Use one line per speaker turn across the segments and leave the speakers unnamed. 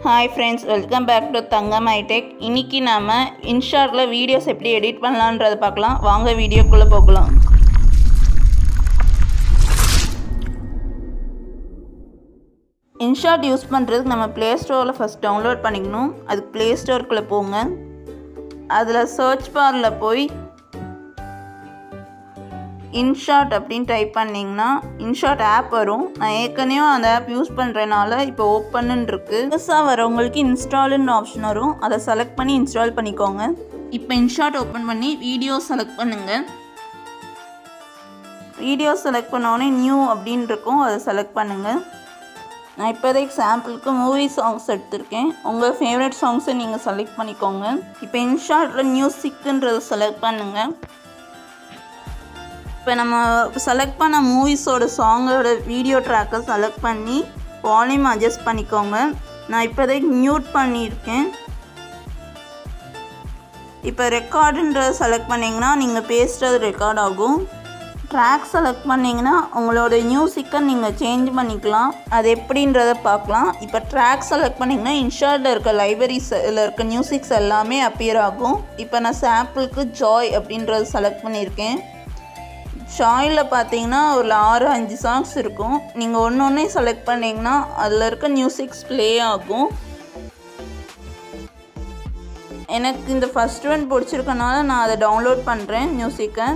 Hi friends, welcome back to Thangam High-Tech. இன்னைக்கு நாம Inshotல videos எப்படி எடிட் பண்ணலாம்ன்றத பார்க்கலாம். வாங்க வீடியோக்குள்ள போகலாம். Inshot யூஸ் பண்றதுக்கு நம்ம Play Storeல ஃபர்ஸ்ட் டவுன்லோட் பண்ணிக்கணும். அதுக்கு Play Storeக்குள்ள போங்க. அதுல சர்ச் பார்ல போய் Inshot அப்படினு டைப் பண்ணீங்கன்னா Inshot ஆப் வரும். நான் ஏற்கனவே அந்த ஆப் யூஸ் பண்றேனால இப்போ ஓபன் இருக்கு. புதுசா வரவங்களுக்கு இன்ஸ்டால்னு ஆப்ஷன் வரும். அதை செலக்ட் பண்ணி இன்ஸ்டால் பண்ணிக்கோங்க. இப்போ Inshot ஓபன் பண்ணி வீடியோ செலக்ட் பண்ணுங்க. வீடியோ செலக்ட் பண்ண உடனே நியூ அப்படினு இருக்கும். அதை செலக்ட் பண்ணுங்க. நான் இப்போதைக்கு சாம்பிளுக்கு மூவி சாங்ஸ் எடுத்திருக்கேன். உங்கள் ஃபேவரட் சாங்ஸை நீங்கள் செலக்ட் பண்ணிக்கோங்க. இப்போ Inshotல மியூசிக்ன்றதை செலக்ட் பண்ணுங்க. இப்போ நம்ம செலக்ட் பண்ண மூவிஸோட சாங்கோட வீடியோ ட்ராக்கை செலக்ட் பண்ணி வால்யூம் அட்ஜஸ்ட் பண்ணிக்கோங்க. நான் இப்போதைக்கு மியூட் பண்ணியிருக்கேன். இப்போ ரெக்கார்டுன்றதை செலக்ட் பண்ணிங்கன்னா நீங்கள் பேசுகிறது ரெக்கார்ட் ஆகும். ட்ராக் செலக்ட் பண்ணிங்கன்னா உங்களோட மியூசிக்கை நீங்கள் சேஞ்ச் பண்ணிக்கலாம். அது எப்படின்றத பார்க்கலாம். இப்போ ட்ராக் செலக்ட் பண்ணிங்கன்னா Inshotல இருக்க லைப்ரரிஸில் இருக்க மியூசிக்ஸ் எல்லாமே அப்பியர் ஆகும். இப்போ நான் சாம்பிளுக்கு ஜாய் அப்படின்றத செலக்ட் பண்ணியிருக்கேன். ஜாயில் பார்த்தீங்கன்னா ஒரு 6-5 சாங்ஸ் இருக்கும். நீங்கள் ஒன்று செலக்ட் பண்ணிங்கன்னா அதில் இருக்க மியூசிக்ஸ் ப்ளே ஆகும். எனக்கு இந்த ஃபஸ்ட் ஒன் பிடிச்சிருக்கனால நான் அதை டவுன்லோட் பண்ணுறேன் மியூசிக்கை.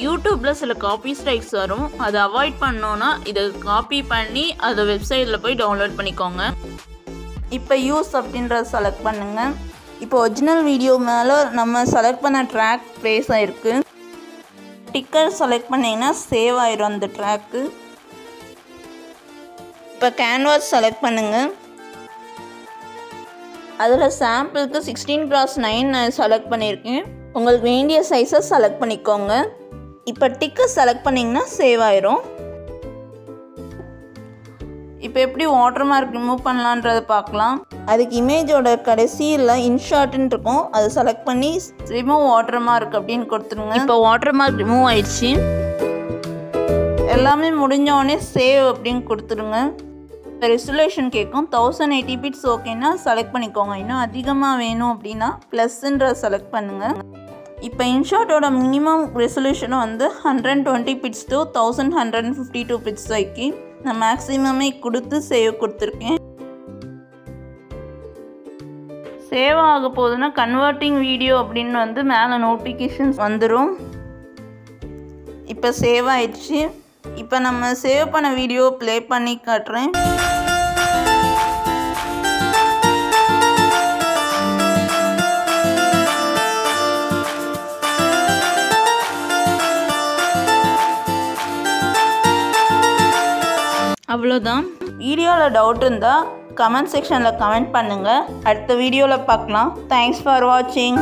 யூடியூப்பில் சில காப்பி ஸ்ட்ரைக்ஸ் வரும். அதை அவாய்ட் பண்ணோன்னா இதை காப்பி பண்ணி அதை வெப்சைட்டில் போய் டவுன்லோட் பண்ணிக்கோங்க. இப்போ யூஸ் அப்படின்றத செலக்ட் பண்ணுங்கள். இப்போ ஒரிஜினல் வீடியோ மேலே நம்ம செலக்ட் பண்ண ட்ராக் ப்ளேஸ் ஆகிருக்கு. டிக்கர் செலக்ட் பண்ணிங்கன்னா சேவ் ஆயிரும் அந்த ட்ராக்கு. இப்போ கேன்வாஸ் செலக்ட் பண்ணுங்கள். அதில் சாம்பிளுக்கு 16x9 நான் செலக்ட் பண்ணியிருக்கேன். உங்களுக்கு வேண்டிய சைஸை செலக்ட் பண்ணிக்கோங்க. இப்போ டிக்கர் செலக்ட் பண்ணிங்கன்னா சேவ் ஆயிரும். இப்போ எப்படி வாட்டர்மார்க் ரிமூவ் பண்ணலான்றதை பார்க்கலாம். அதுக்கு இமேஜோட கடைசியில் Inshotன்னு இருக்கும். அதை செலக்ட் பண்ணி ரிமூவ் வாட்டர்மார்க் அப்படின்னு கொடுத்துருங்க. இப்போ வாட்டர்மார்க் ரிமூவ் ஆயிடுச்சு. எல்லாமே முடிஞ்சோடனே சேவ் அப்படின்னு கொடுத்துருங்க. இப்போ ரெசல்யூஷன் கேட்கும். 1080 பிட்ஸ் ஓகேன்னா செலக்ட் பண்ணிக்கோங்க. இன்னும் அதிகமாக வேணும் அப்படின்னா ப்ளஸ்ன்ற செலக்ட் பண்ணுங்கள். இப்போ Inshotோட மினிமம் ரெசல்யூஷன் வந்து 120 பிட்ஸ் to 1152 பிட்ஸ் வரைக்கும் நான் மேக்ஸிமமே கொடுத்து சேவ் கொடுத்துருக்கேன். சேவ் ஆக போகுதுன்னா கன்வெர்ட்டிங் வீடியோ அப்படின்னு வந்து மேலே நோட்டிஃபிகேஷன்ஸ் வந்துடும். இப்போ சேவ் ஆயிடுச்சு. இப்போ நம்ம சேவ் பண்ண வீடியோ ப்ளே பண்ணி காட்டுறேன். அவ்வளோதான். வீடியோவில் டவுட் இருந்தால் கமெண்ட் செக்ஷனில் கமெண்ட் பண்ணுங்கள். அடுத்த வீடியோவில் பார்க்கலாம். தேங்க்ஸ் ஃபார் வாட்சிங்.